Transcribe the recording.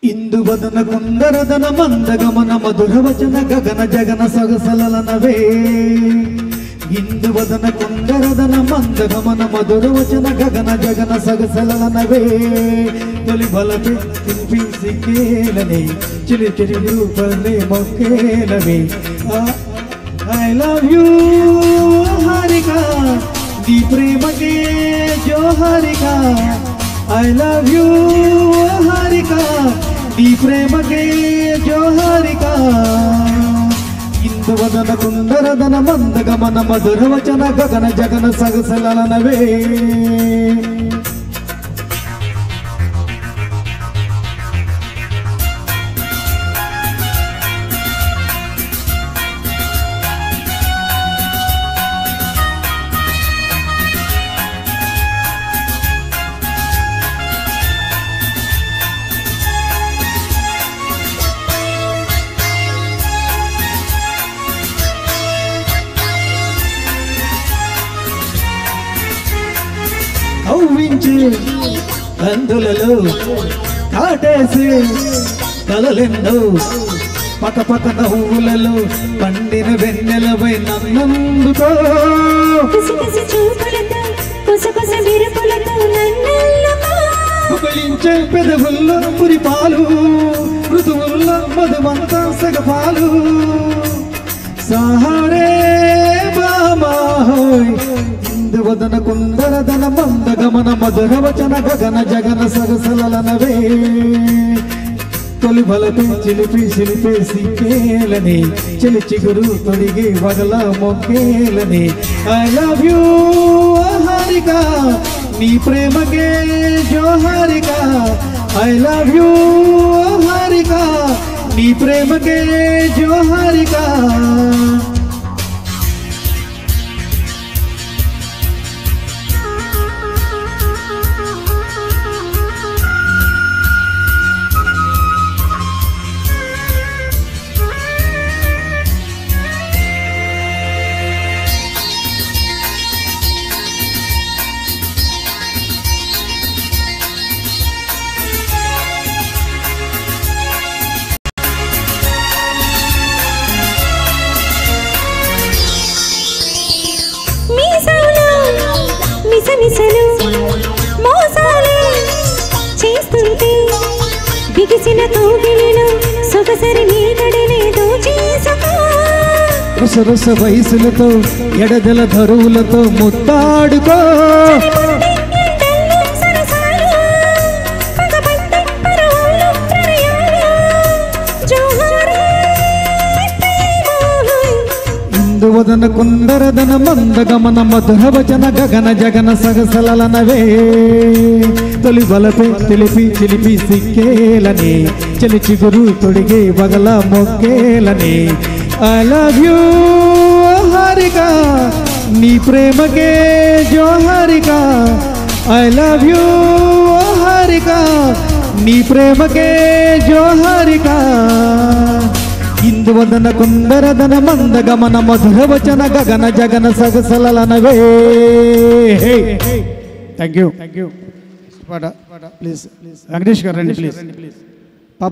ఇందువదన కుందరదన మందగమన మధుర వచన గగన జగన సొగసలనవే ఇందువదన కుందరదన మందగమన మధుర వచన గగన జగన సొగసలనవే తొలి బలపే తినిపించి కేలనే చిలి చిలి రూపలే మొక్కేలవే ఐ లవ్ యూ హారిక నీ ప్రేమకే జోహారిక I love you Harika నీ ప్రేమకే జోహారిక ఇందువదన కుందరదన మందగమన మధుర వచన గగన జగన సగసలనవే కవ్వించి కందులలో కాటేసి కలలెందో పక పక నవ్వులలో పండిన వెన్నెలపై నన్నందుకో పుకలించే పెదవుల్లో పురిపాలు ఋతువుల్లో మధుమంతా సగపాలు సహారే బామాహోయ్ ఇందువదన కుందరదన మందగమన మధుర వచన గగన జగన సగసలనవే తొలి బలపే చిలిపి చిలిపేసి కేలని చిలి చిగురు తొడిగి వగల మొక్కేలని ఐ లవ్ యూ హారిక నీ ప్రేమకే జోహారిక ఐ లవ్ యూ హారిక నీ ప్రేమకే జోహారిక రసరస వయసులతో ఎడదల ధరువులతో ముత్తాడుకో ఇందువదన కుందరదన మందగమన మధుర వచన గగన జగన సగసలనవే తొలి బలపే తెలిపి చిలిపి సిక్కేలని చలి చిగురు తొడిగే వగల మొక్కేలని I love you Harika నీ ప్రేమకే జోహారిక I love you Harika నీ ప్రేమకే జోహారిక ఇందువదన కుందరదన మందగమన మధుర వచన గగన జగన సగసలనవే థ్యాంక్ యూ ప్లీజ్ వెంకటేష్ గారు రండి ప్లీజ్